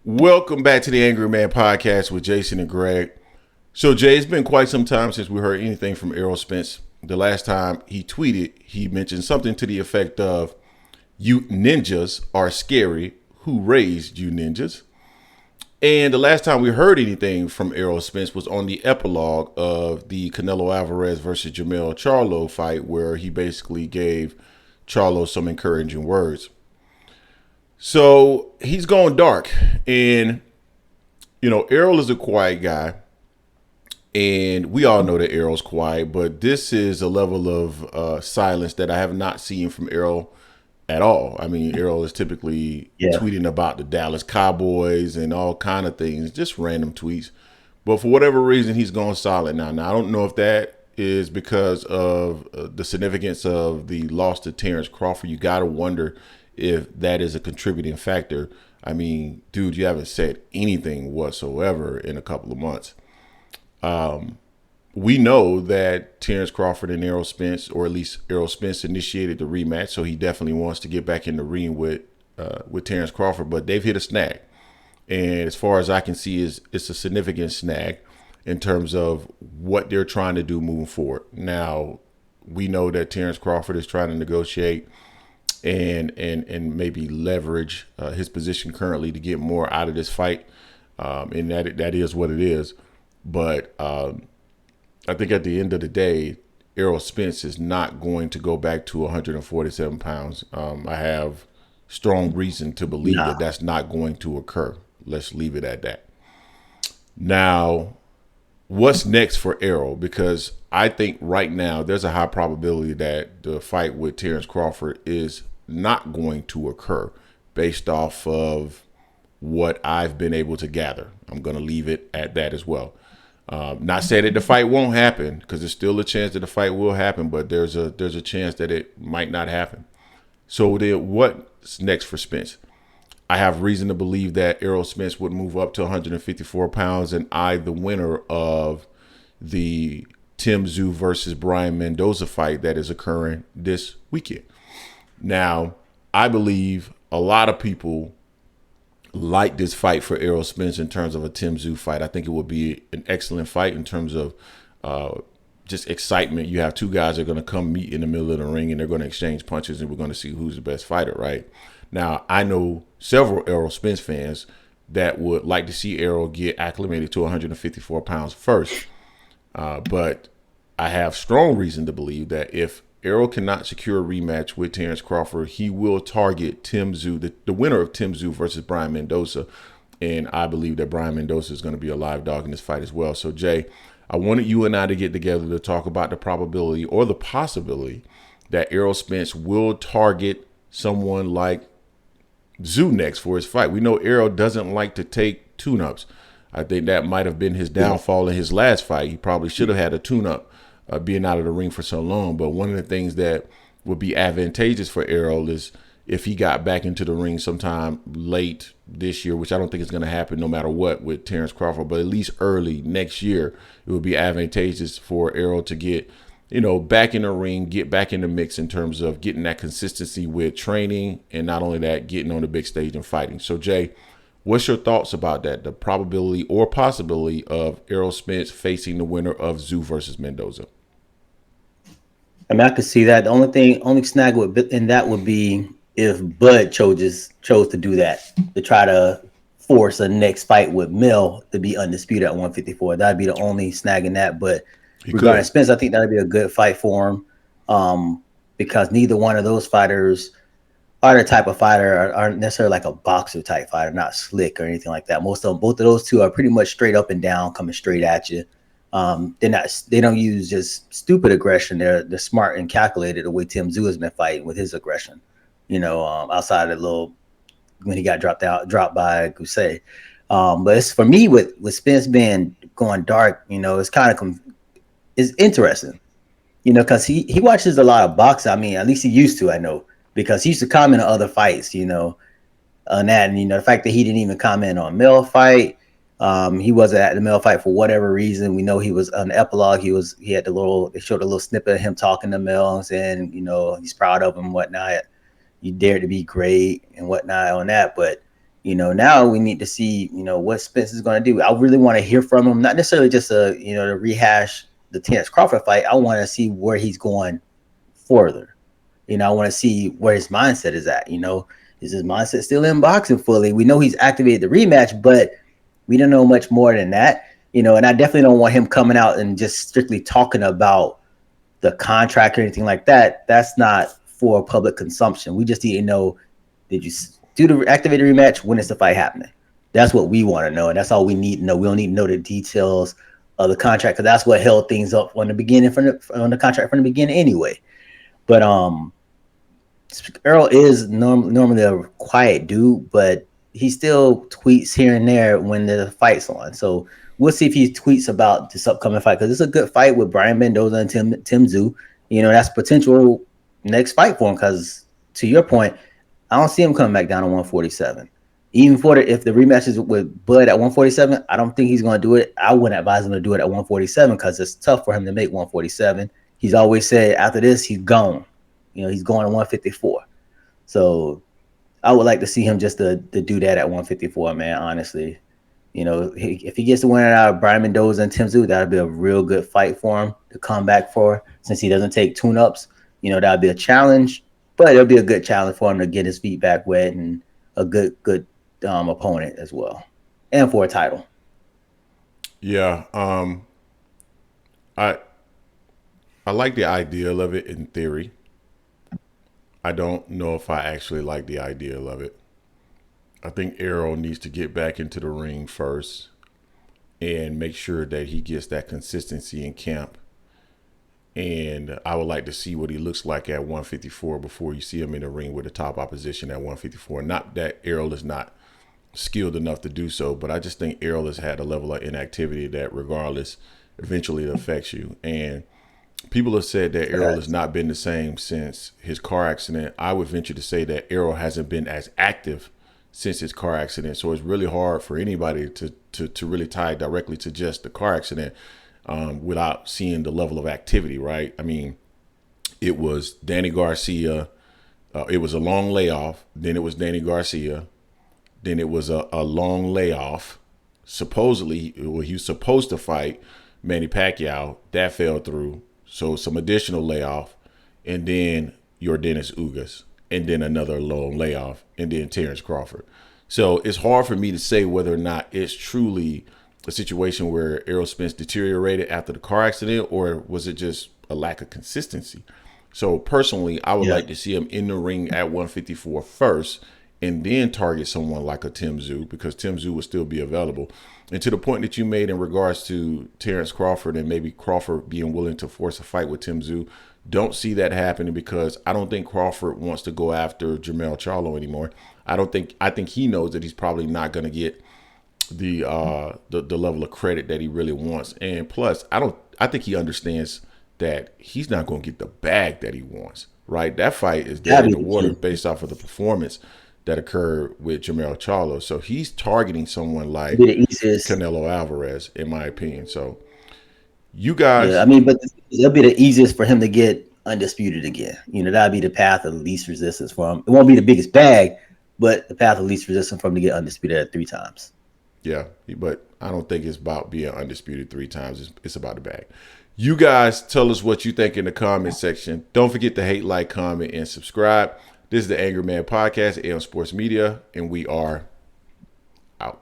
Welcome back to the Angry Man Podcast with Jason and Greg. So, Jay, it's been quite some time since we heard anything from Errol Spence. The last time he tweeted, he mentioned something to the effect of, "You ninjas are scary. Who raised you ninjas?" And the last time we heard anything from Errol Spence was on the epilogue of the Canelo Alvarez versus Jermell Charlo fight, where he basically gave Charlo some encouraging words. So he's going dark. And, Errol is a quiet guy. And we all know that Errol's quiet, but this is a level of silence that I have not seen from Errol at all. I mean, Errol is typically tweeting about the Dallas Cowboys and all kind of things, just random tweets. But for whatever reason, he's gone silent now. Now, I don't know if that is because of the significance of the loss to Terence Crawford. You got to wonder if that is a contributing factor. I mean, dude, you haven't said anything whatsoever in a couple of months. We know that Terence Crawford and Errol Spence, or at least Errol Spence, initiated the rematch, so he definitely wants to get back in the ring with Terence Crawford. But they've hit a snag, and as far as I can see, it's a significant snag in terms of what they're trying to do moving forward. Now, we know that Terence Crawford is trying to negotiate and maybe leverage his position currently to get more out of this fight, and that is what it is. But I think at the end of the day, Errol Spence is not going to go back to 147 pounds. I have strong reason to believe that that's not going to occur. Let's leave it at that. Now, what's next for Errol? Because I think right now there's a high probability that the fight with Terence Crawford is not going to occur based off of what I've been able to gather. I'm going to leave it at that as well. Not saying that the fight won't happen, because there's still a chance that the fight will happen, but there's a chance that it might not happen. So then what's next for Spence? I have reason to believe that Errol Spence would move up to 154 pounds and eye the winner of the Tszyu versus Brian Mendoza fight that is occurring this weekend. Now, I believe a lot of people like this fight for Errol Spence in terms of a Tszyu fight. I think it would be an excellent fight in terms of just excitement. You have two guys that are going to come meet in the middle of the ring, and they're going to exchange punches, and we're going to see who's the best fighter, right? Now, I know several Errol Spence fans that would like to see Errol get acclimated to 154 pounds first. But I have strong reason to believe that if Errol cannot secure a rematch with Terence Crawford, he will target Tszyu, the winner of Tszyu versus Brian Mendoza. And I believe that Brian Mendoza is going to be a live dog in this fight as well. So, Jay, I wanted you and I to get together to talk about the probability or the possibility that Errol Spence will target someone like Tszyu next for his fight. We know Errol doesn't like to take tune-ups. I think that might have been his downfall in his last fight. He probably should have had a tune-up. Being out of the ring for so long. But one of the things that would be advantageous for Errol is if he got back into the ring sometime late this year, which I don't think is going to happen no matter what with Terence Crawford, but at least early next year, it would be advantageous for Errol to get, back in the ring, get back in the mix in terms of getting that consistency with training, and not only that, getting on the big stage and fighting. So, Jay, what's your thoughts about that? The probability or possibility of Errol Spence facing the winner of Tszyu versus Mendoza? I mean, I could see that. The only snag would be if Bud chose to do that, to try to force a next fight with Mill to be undisputed at 154. That'd be the only snag in that. But regarding Spence, I think that'd be a good fight for him, because neither one of those fighters are the type of fighter aren't necessarily like a boxer type fighter, not slick or anything like that. Both of those two are pretty much straight up and down, coming straight at you. They don't use just stupid aggression. They're smart and calculated the way Tszyu has been fighting with his aggression, outside of the little when he got dropped by Gusay. But it's, for me, with Spence going dark, it's kind of it's interesting, because he watches a lot of boxing. I mean, at least he used to, I know, because he used to comment on other fights, on that. And, the fact that he didn't even comment on Mill fight. He wasn't at the Mill fight for whatever reason. We know he was on the epilogue. They showed a little snippet of him talking to Mill and saying, he's proud of him and whatnot. You dared to be great and whatnot on that. But, Now we need to see, what Spence is going to do. I really want to hear from him, not necessarily just to rehash the Terence Crawford fight. I want to see where he's going further. I want to see where his mindset is at. Is his mindset still in boxing fully? We know he's activated the rematch, but we don't know much more than that. And I definitely don't want him coming out and just strictly talking about the contract or anything like that. That's not for public consumption. We just need to know, did you do the activated rematch? When is the fight happening? That's what we want to know, and that's all we need to know. We don't need to know the details of the contract, because that's what held things up on the beginning, on the contract from the beginning anyway. But Errol is normally a quiet dude, but he still tweets here and there when the fight's on. So we'll see if he tweets about this upcoming fight, because it's a good fight with Brian Mendoza and Tim Tszyu. That's potential next fight for him, because to your point, I don't see him coming back down to 147. Even if the rematch is with Bud at 147, I don't think he's going to do it. I wouldn't advise him to do it at 147, because it's tough for him to make 147. He's always said after this, he's gone. He's going to 154. So I would like to see him just to do that at 154, man, honestly. If he gets the winner out of Brian Mendoza and Tim Tszyu, that would be a real good fight for him to come back for, since he doesn't take tune-ups. That would be a challenge, but it'll be a good challenge for him to get his feet back wet, and a good opponent as well, and for a title. Yeah. I like the idea of it in theory. I don't know if I actually like the idea of it. I think Errol needs to get back into the ring first and make sure that he gets that consistency in camp. And I would like to see what he looks like at 154 before you see him in the ring with the top opposition at 154. Not that Errol is not skilled enough to do so, but I just think Errol has had a level of inactivity that regardless, eventually it affects you. And people have said that Errol has not been the same since his car accident. I would venture to say that Errol hasn't been as active since his car accident. So it's really hard for anybody to really tie it directly to just the car accident without seeing the level of activity, right? I mean, it was Danny Garcia. It was a long layoff. Then it was Danny Garcia. Then it was a long layoff. Supposedly, he was supposed to fight Manny Pacquiao. That fell through. So some additional layoff, and then Yordenis Ugas, and then another long layoff, and then Terence Crawford. So it's hard for me to say whether or not it's truly a situation where Errol Spence deteriorated after the car accident, or was it just a lack of consistency? So personally, I would like to see him in the ring at 154 first, and then target someone like a Tim Tszyu, because Tim Tszyu would still be available. And to the point that you made in regards to Terence Crawford and maybe Crawford being willing to force a fight with Tim Tszyu, don't see that happening, because I don't think Crawford wants to go after Jermell Charlo anymore. I think he knows that he's probably not going to get the level of credit that he really wants. And plus, I think he understands that he's not going to get the bag that he wants, right? That fight is dead in the water based off of the performance that occurred with Jermell Charlo. So he's targeting someone like Canelo Alvarez, in my opinion. So you guys... Yeah, I mean, but it'll be the easiest for him to get undisputed again. That'll be the path of least resistance for him. It won't be the biggest bag, but the path of least resistance for him to get undisputed at 3 times. Yeah, but I don't think it's about being undisputed 3 times. It's about the bag. You guys tell us what you think in the comment section. Don't forget to hate, like, comment, and subscribe. This is the Angry Man Podcast, AM Sports Media, and we are out.